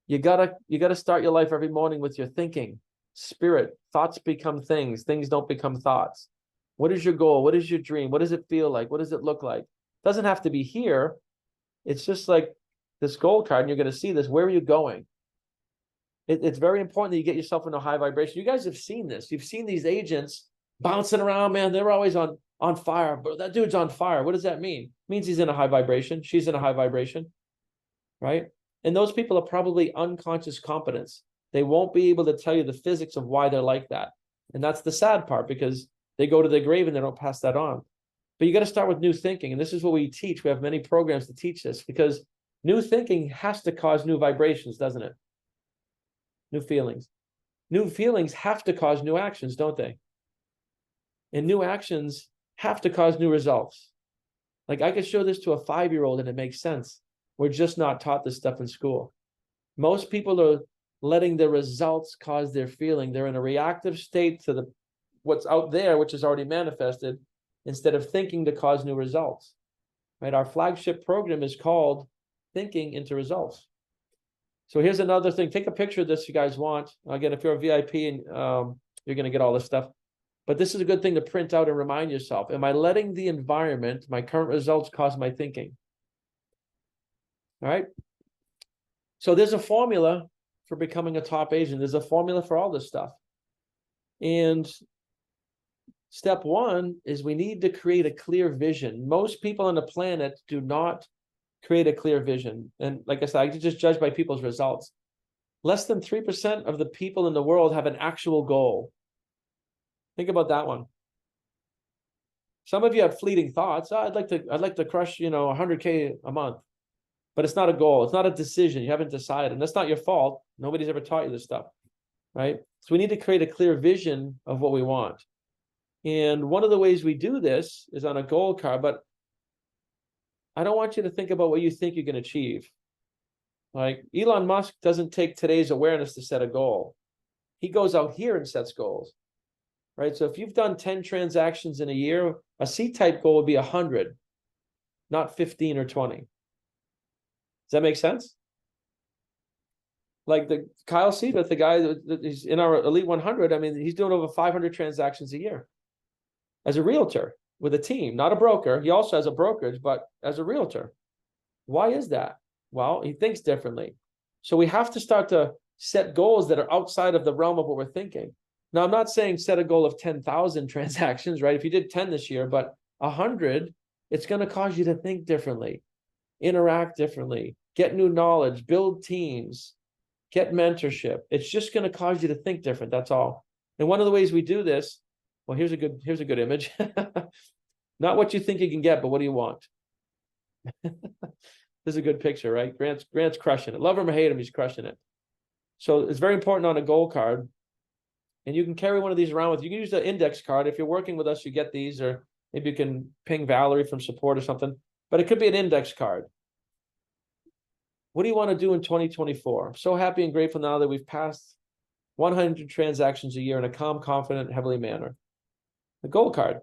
You gotta start your life every morning with your thinking. Spirit. Thoughts become things. Things don't become thoughts. What is your goal? What is your dream? What does it feel like? What does it look like? It doesn't have to be here. It's just like this gold card, and you're going to see this. Where are you going? It's very important that you get yourself into a high vibration. You guys have seen this. You've seen these agents bouncing around, man. They're always on fire. But that dude's on fire. What does that mean? It means he's in a high vibration. She's in a high vibration, right? And those people are probably unconscious competence. They won't be able to tell you the physics of why they're like that. And that's the sad part, because they go to their grave and they don't pass that on. But you got to start with new thinking. And this is what we teach. We have many programs to teach this, because new thinking has to cause new vibrations, doesn't it? New feelings. New feelings have to cause new actions, don't they? And new actions have to cause new results. Like, I could show this to a 5-year-old and it makes sense. We're just not taught this stuff in school. Most people are letting the results cause their feeling. They're in a reactive state to what's out there, which is already manifested, instead of thinking to cause new results, right? Our flagship program is called Thinking into Results. So here's another thing. Take a picture of this if you guys want. Again, if you're a VIP and you're going to get all this stuff. But this is a good thing to print out and remind yourself. Am I letting the environment, my current results, cause my thinking? All right. So there's a formula for becoming a top agent. There's a formula for all this stuff. And step one is we need to create a clear vision. Most people on the planet do not create a clear vision. And like I said, I can just judge by people's results. Less than 3% of the people in the world have an actual goal. Think about that one. Some of you have fleeting thoughts. Oh, I'd like to crush, 100K a month. But it's not a goal. It's not a decision. You haven't decided. And that's not your fault. Nobody's ever taught you this stuff, right? So we need to create a clear vision of what we want. And one of the ways we do this is on a goal card, but I don't want you to think about what you think you can achieve. Like, Elon Musk doesn't take today's awareness to set a goal. He goes out here and sets goals, right? So if you've done 10 transactions in a year, a C-type goal would be 100, not 15 or 20. Does that make sense? Like the Kyle Seabuth, the guy that he's in our Elite 100. I mean, he's doing over 500 transactions a year as a realtor with a team, not a broker. He also has a brokerage, but as a realtor. Why is that? Well, he thinks differently. So we have to start to set goals that are outside of the realm of what we're thinking. Now, I'm not saying set a goal of 10,000 transactions, right? If you did 10 this year, but 100, it's going to cause you to think differently, interact differently, get new knowledge, build teams, get mentorship. It's just going to cause you to think different. That's all. And one of the ways we do this, well, here's a good image. Not what you think you can get, but what do you want? This is a good picture, right? Grant's crushing it. Love him or hate him, he's crushing it. So it's very important on a goal card. And you can carry one of these around with you. You can use the index card. If you're working with us, you get these, or maybe you can ping Valerie from support or something. But it could be an index card. What do you want to do in 2024? I'm so happy and grateful now that we've passed 100 transactions a year in a calm, confident, heavenly manner. The goal card.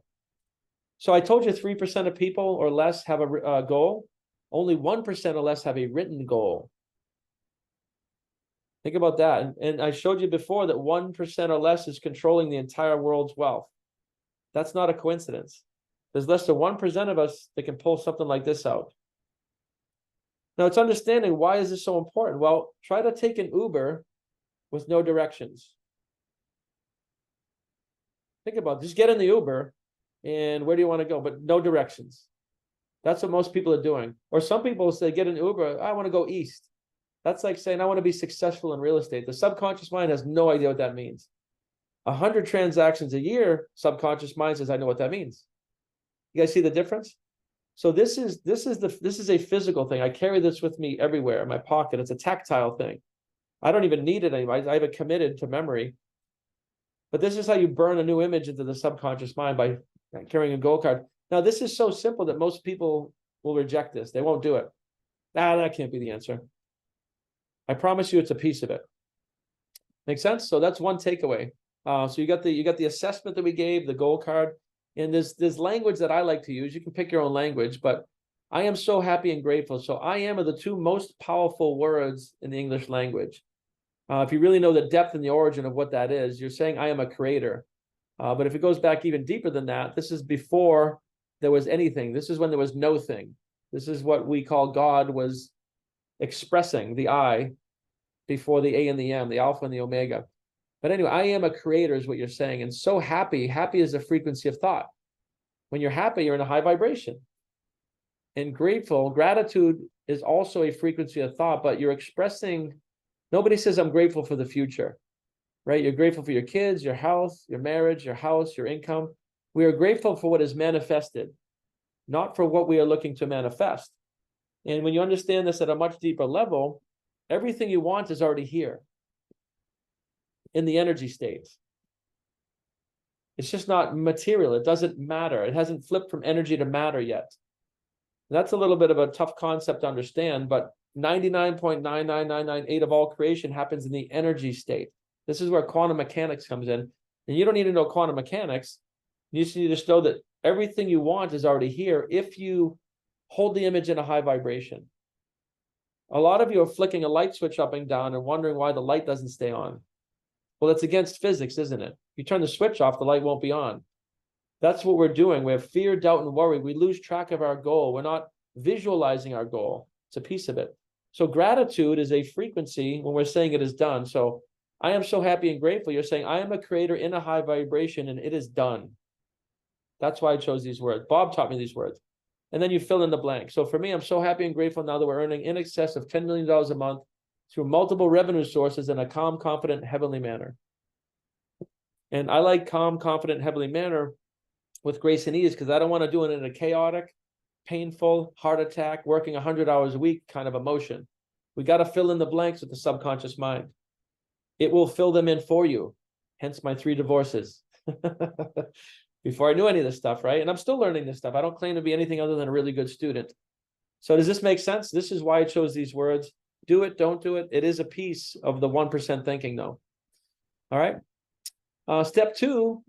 So I told you 3% of people or less have a goal. Only 1% or less have a written goal. Think about that. And I showed you before that 1% or less is controlling the entire world's wealth. That's not a coincidence. There's less than 1% of us that can pull something like this out. Now, it's understanding, why is this so important? Well, try to take an Uber with no directions. Think about it. Just get in the Uber and where do you want to go? But no directions. That's what most people are doing. Or some people say, get an Uber, I want to go east. That's like saying, I want to be successful in real estate. The subconscious mind has no idea what that means. 100 transactions a year, subconscious mind says, I know what that means. You guys see the difference? So this is a physical thing. I carry this with me everywhere in my pocket. It's a tactile thing. I don't even need it anymore. I have it committed to memory. But this is how you burn a new image into the subconscious mind, by carrying a goal card. Now, this is so simple that most people will reject this. They won't do it. That can't be the answer. I promise you it's a piece of it. Make sense? So that's one takeaway. So you got the assessment that we gave, the goal card, and there's language that I like to use. You can pick your own language, but I am so happy and grateful. So I am are the two most powerful words in the English language. If you really know the depth and the origin of what that is, you're saying I am a creator. But if it goes back even deeper than that, this is before there was anything. This is when there was no thing. This is what we call God was expressing, the I, before the A and the M, the Alpha and the Omega. But anyway, I am a creator is what you're saying. And so happy is a frequency of thought. When you're happy, you're in a high vibration. And grateful, gratitude is also a frequency of thought, but you're expressing, nobody says I'm grateful for the future, right? You're grateful for your kids, your health, your marriage, your house, your income. We are grateful for what is manifested, not for what we are looking to manifest. And when you understand this at a much deeper level, everything you want is already here in the energy state. It's just not material. It doesn't matter. It hasn't flipped from energy to matter yet. That's a little bit of a tough concept to understand, but 99.99998 of all creation happens in the energy state. This is where quantum mechanics comes in. And you don't need to know quantum mechanics. You just need to know that everything you want is already here if you hold the image in a high vibration. A lot of you are flicking a light switch up and down and wondering why the light doesn't stay on. Well, it's against physics, isn't it? You turn the switch off, the light won't be on. That's what we're doing. We have fear, doubt, and worry. We lose track of our goal. We're not visualizing our goal. It's a piece of it. So gratitude is a frequency when we're saying it is done. So I am so happy and grateful. You're saying I am a creator in a high vibration and it is done. That's why I chose these words. Bob taught me these words. And then you fill in the blank. So for me, I'm so happy and grateful now that we're earning in excess of $10 million a month through multiple revenue sources in a calm, confident, heavenly manner. And I like calm, confident, heavenly manner with grace and ease because I don't want to do it in a chaotic, painful, heart attack, working 100 hours a week kind of emotion. We got to fill in the blanks with the subconscious mind. It will fill them in for you. Hence my 3 divorces. Before I knew any of this stuff, right? And I'm still learning this stuff. I don't claim to be anything other than a really good student. So does this make sense? This is why I chose these words. Do it, don't do it. It is a piece of the 1% thinking though. All right. Step 2,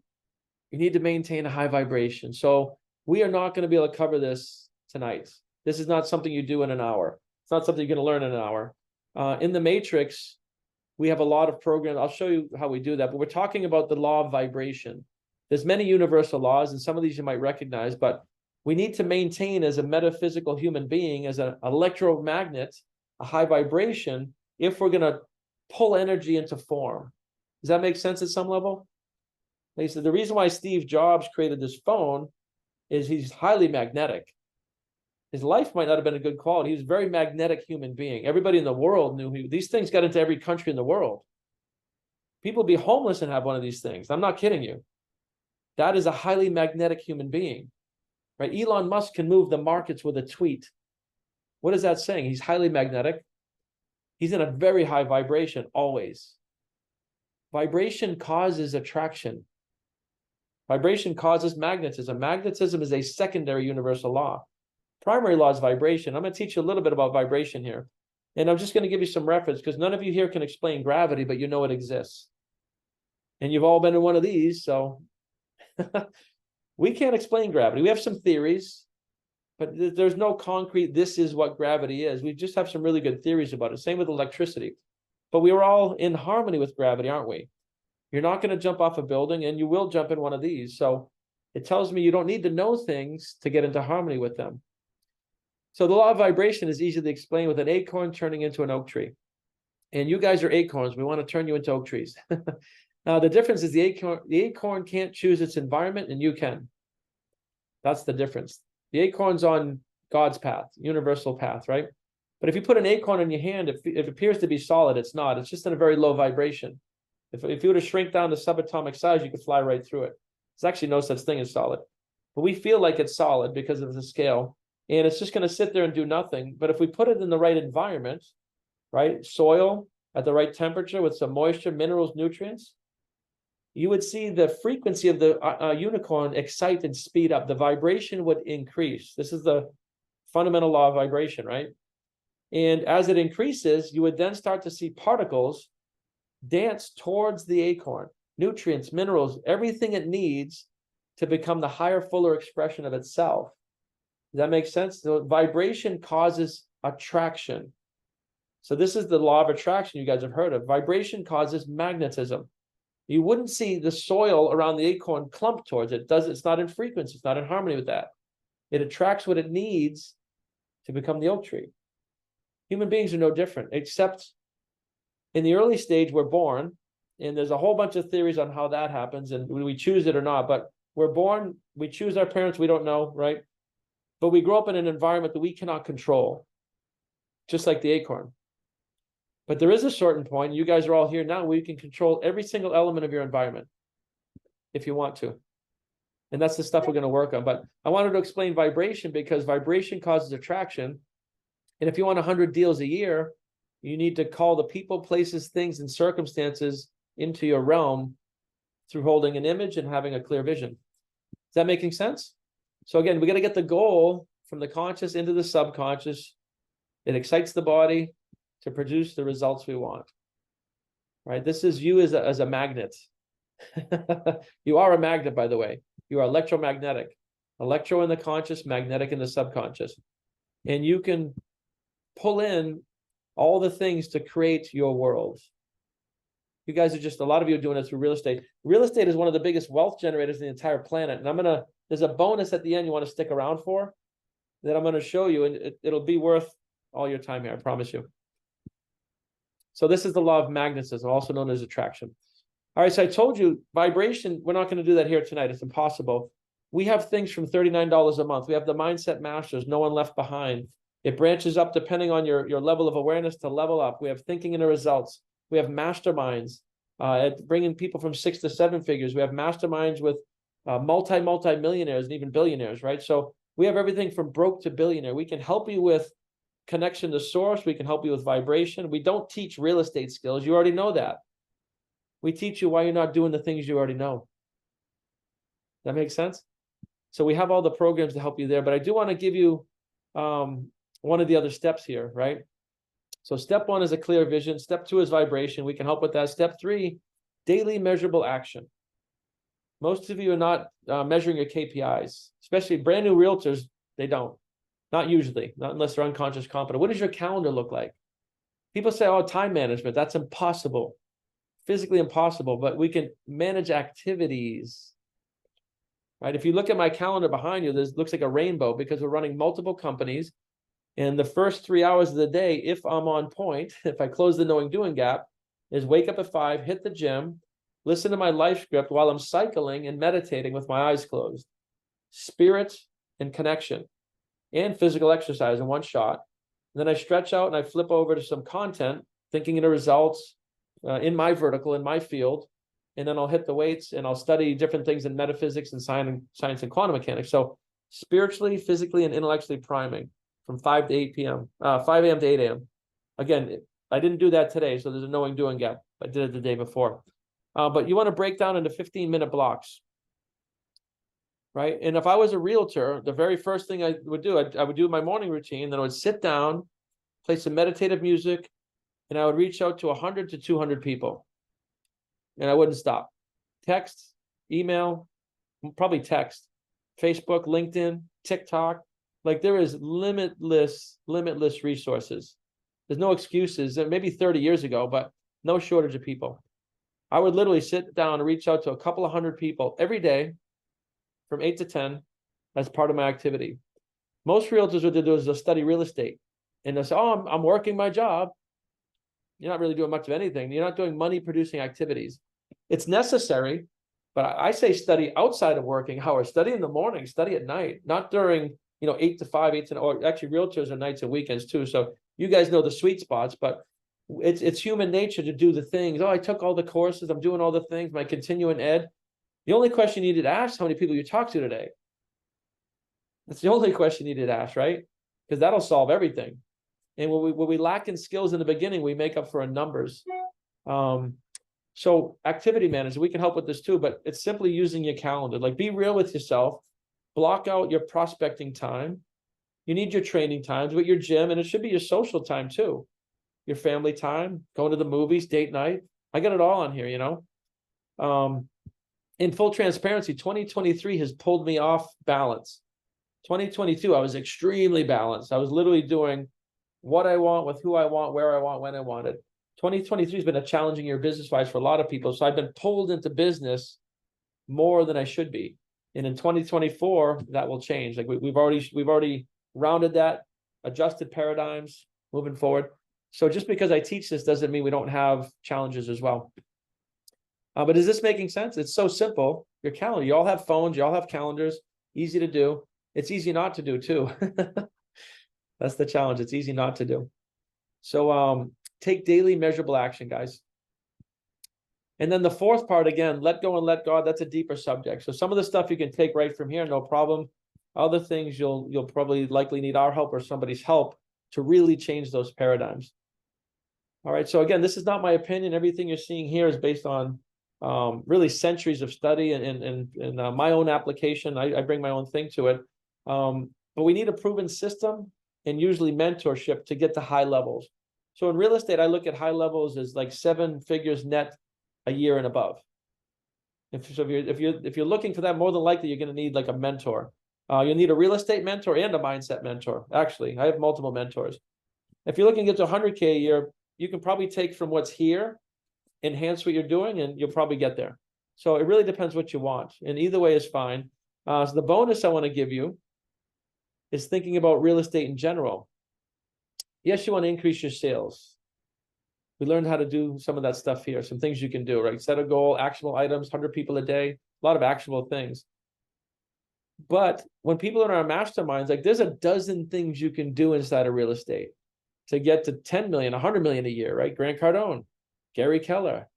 you need to maintain a high vibration. So we are not going to be able to cover this tonight. This is not something you do in an hour. It's not something you're going to learn in an hour. In the matrix, we have a lot of programs. I'll show you how we do that, but we're talking about the law of vibration. There's many universal laws, and some of these you might recognize, but we need to maintain as a metaphysical human being, as an electromagnet, a high vibration, if we're going to pull energy into form. Does that make sense at some level? They said the reason why Steve Jobs created this phone is he's highly magnetic. His life might not have been a good quality. He was a very magnetic human being. Everybody in the world knew these things got into every country in the world. People would be homeless and have one of these things. I'm not kidding you. That is a highly magnetic human being, right? Elon Musk can move the markets with a tweet. What is that saying? He's highly magnetic. He's in a very high vibration always. Vibration causes attraction. Vibration causes magnetism. Magnetism is a secondary universal law. Primary law is vibration. I'm going to teach you a little bit about vibration here. And I'm just going to give you some reference because none of you here can explain gravity, but you know it exists. And you've all been in one of these, so we can't explain gravity. We have some theories, but there's no concrete, this is what gravity is. We just have some really good theories about it. Same with electricity. But we are all in harmony with gravity, aren't we? You're not going to jump off a building, and you will jump in one of these. So it tells me you don't need to know things to get into harmony with them. So the law of vibration is easily explained with an acorn turning into an oak tree. And you guys are acorns. We want to turn you into oak trees. Now, the difference is the acorn can't choose its environment, and you can. That's the difference. The acorn's on God's path, universal path, right? But if you put an acorn in your hand, it appears to be solid. It's not. It's just in a very low vibration. If you were to shrink down to subatomic size, you could fly right through it. There's actually no such thing as solid. But we feel like it's solid because of the scale. And it's just going to sit there and do nothing. But if we put it in the right environment, right, soil at the right temperature with some moisture, minerals, nutrients, you would see the frequency of the unicorn excite and speed up. The vibration would increase. This is the fundamental law of vibration, right? And as it increases, you would then start to see particles dance towards the acorn, nutrients, minerals, everything it needs to become the higher, fuller expression of itself. Does that make sense? So vibration causes attraction. So this is the law of attraction you guys have heard of. Vibration causes magnetism. You wouldn't see the soil around the acorn clump towards it. It's not in frequency. It's not in harmony with that. It attracts what it needs to become the oak tree. Human beings are no different, except in the early stage, we're born, and there's a whole bunch of theories on how that happens, and we choose it or not, but we're born, we choose our parents, we don't know, right? But we grow up in an environment that we cannot control, just like the acorn. But there is a certain point, you guys are all here now, where you can control every single element of your environment, if you want to. And that's the stuff we're going to work on. But I wanted to explain vibration because vibration causes attraction. And if you want 100 deals a year, you need to call the people, places, things, and circumstances into your realm through holding an image and having a clear vision. Is that making sense? So again, we got to get the goal from the conscious into the subconscious. It excites the body to produce the results we want. Right? This is you as a magnet. You are a magnet, by the way. You are electromagnetic. Electro in the conscious, magnetic in the subconscious. And you can pull in all the things to create your world. You guys are just, a lot of you are doing it through real estate. Real estate is one of the biggest wealth generators in the entire planet. And there's a bonus at the end you want to stick around for that I'm going to show you, and it'll be worth all your time here, I promise you. So this is the law of magnetism, also known as attraction. All right, so I told you vibration, we're not going to do that here tonight. It's impossible. We have things from $39 a month. We have the Mindset Masters, No One Left Behind. It branches up depending on your level of awareness to level up. We have thinking and the results. We have masterminds, bringing people from 6 to 7 figures. We have masterminds with multi-millionaires and even billionaires, right? So we have everything from broke to billionaire. We can help you with connection to source. We can help you with vibration. We don't teach real estate skills. You already know that. We teach you why you're not doing the things you already know. That makes sense? So we have all the programs to help you there, but I do want to give you one of the other steps here, right? So step 1 is a clear vision. Step 2 is vibration. We can help with that. Step 3, daily measurable action. Most of you are not measuring your KPIs, especially brand new realtors. They don't, not usually, not unless they're unconscious competent. What does your calendar look like? People say, oh, time management, that's impossible, physically impossible, but we can manage activities, right? If you look at my calendar behind you, this looks like a rainbow because we're running multiple companies. And the first 3 hours of the day, if I'm on point, if I close the knowing doing gap, is wake up at 5, hit the gym, listen to my life script while I'm cycling and meditating with my eyes closed. Spirit and connection and physical exercise in one shot. And then I stretch out and I flip over to some content, thinking of the results in my vertical, in my field. And then I'll hit the weights and I'll study different things in metaphysics and science and quantum mechanics. So spiritually, physically, and intellectually priming from 5 to 8 p.m., 5 a.m. to 8 a.m. Again, I didn't do that today, so there's a knowing doing gap. I did it the day before. But you want to break down into 15-minute blocks, right? And if I was a realtor, the very first thing I would do, I would do my morning routine, then I would sit down, play some meditative music, and I would reach out to 100 to 200 people. And I wouldn't stop. Text, email, probably text, Facebook, LinkedIn, TikTok. Like there is limitless resources. There's no excuses. Maybe 30 years ago, but no shortage of people. I would literally sit down and reach out to a couple of hundred people every day from 8 to 10 as part of my activity. Most realtors, what they do is they'll study real estate. And they'll say, oh, I'm working my job. You're not really doing much of anything. You're not doing money-producing activities. It's necessary, but I say study outside of working hours. Study in the morning, study at night, not during 8 to 5, 8 to, or actually realtors are nights and weekends too. So you guys know the sweet spots, but it's human nature to do the things. Oh, I took all the courses. I'm doing all the things, my continuing ed. The only question you needed to ask, how many people you talk to today? That's the only question you needed to ask, right? Because that'll solve everything. And when we lack in skills in the beginning, we make up for in numbers. So activity management, we can help with this too, but it's simply using your calendar. Like be real with yourself, block out your prospecting time. You need your training times with your gym, and it should be your social time too. Your family time, going to the movies, date night. I got it all on here, In full transparency, 2023 has pulled me off balance. 2022, I was extremely balanced. I was literally doing what I want, with who I want, where I want, when I want it. 2023 has been a challenging year business-wise for a lot of people. So I've been pulled into business more than I should be. And in 2024, that will change. Like we've already rounded that, adjusted paradigms, moving forward. So just because I teach this doesn't mean we don't have challenges as well. But is this making sense? It's so simple. Your calendar, you all have phones, you all have calendars, easy to do. It's easy not to do too. That's the challenge. It's easy not to do. So take daily measurable action, guys. And then the fourth part, again, let go and let God. That's a deeper subject. So some of the stuff you can take right from here, no problem. Other things you'll probably likely need our help or somebody's help to really change those paradigms. All right. So again, this is not my opinion. Everything you're seeing here is based on really centuries of study and my own application. I bring my own thing to it. But we need a proven system and usually mentorship to get to high levels. So in real estate, I look at high levels as like 7 figures net a year and above. If you're looking for that, more than likely you're going to need like a mentor. You'll need a real estate mentor and a mindset mentor. Actually, I have multiple mentors. If you're looking to get to 100K a year, you can probably take from what's here, enhance what you're doing, and you'll probably get there. So it really depends what you want. And either way is fine. So the bonus I want to give you is thinking about real estate in general. Yes, you want to increase your sales. We learned how to do some of that stuff here, some things you can do, right? Set a goal, actionable items, 100 people a day, a lot of actionable things. But when people are in our masterminds, like there's a dozen things you can do inside of real estate to get to 10 million, 100 million a year, right? Grant Cardone, Gary Keller.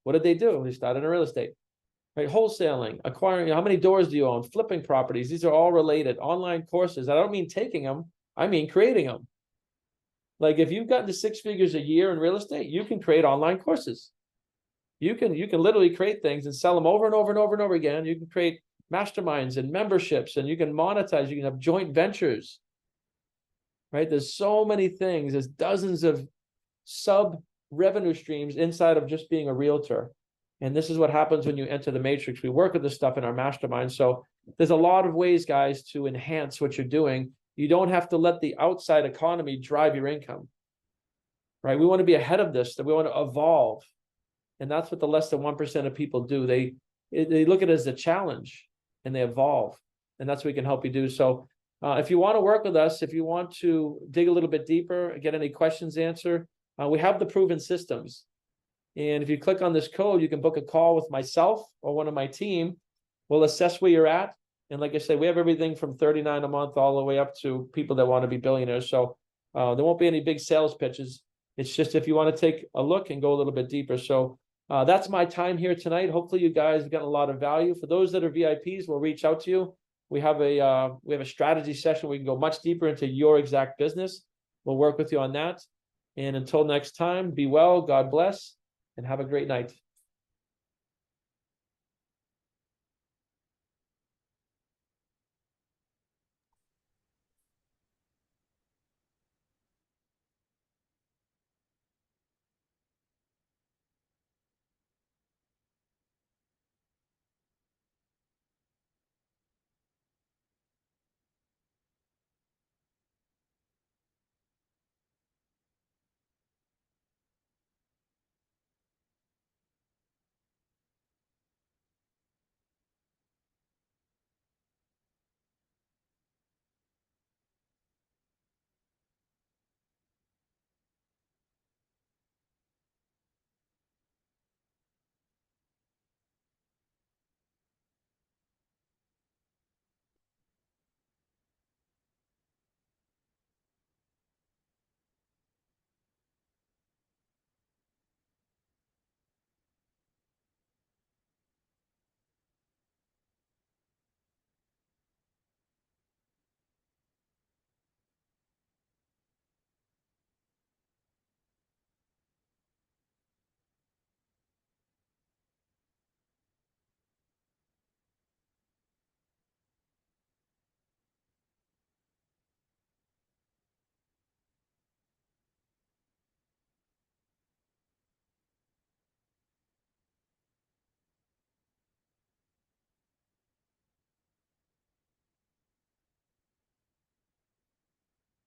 What did they do? They started in real estate, right? Wholesaling, acquiring, how many doors do you own? Flipping properties. These are all related. Online courses. I don't mean taking them. I mean creating them. Like if you've gotten to 6 figures a year in real estate, you can create online courses. You can literally create things and sell them over and over and over and over again. You can create masterminds and memberships, and you can monetize. You can have joint ventures, right? There's so many things. There's dozens of sub revenue streams inside of just being a realtor. And this is what happens when you enter the matrix. We work with this stuff in our mastermind. So there's a lot of ways, guys, to enhance what you're doing. You don't have to let the outside economy drive your income, right? We want to be ahead of this, that we want to evolve. And that's what the less than 1% of people do. They look at it as a challenge and they evolve. And that's what we can help you do. So if you want to work with us, if you want to dig a little bit deeper, get any questions answered, we have the proven systems. And if you click on this code, you can book a call with myself or one of my team. We'll assess where you're at. And like I said, we have everything from $39 a month all the way up to people that want to be billionaires. So there won't be any big sales pitches. It's just if you want to take a look and go a little bit deeper. So that's my time here tonight. Hopefully you guys have gotten a lot of value. For those that are VIPs, we'll reach out to you. We have a strategy session. We can go much deeper into your exact business. We'll work with you on that. And until next time, be well, God bless, and have a great night.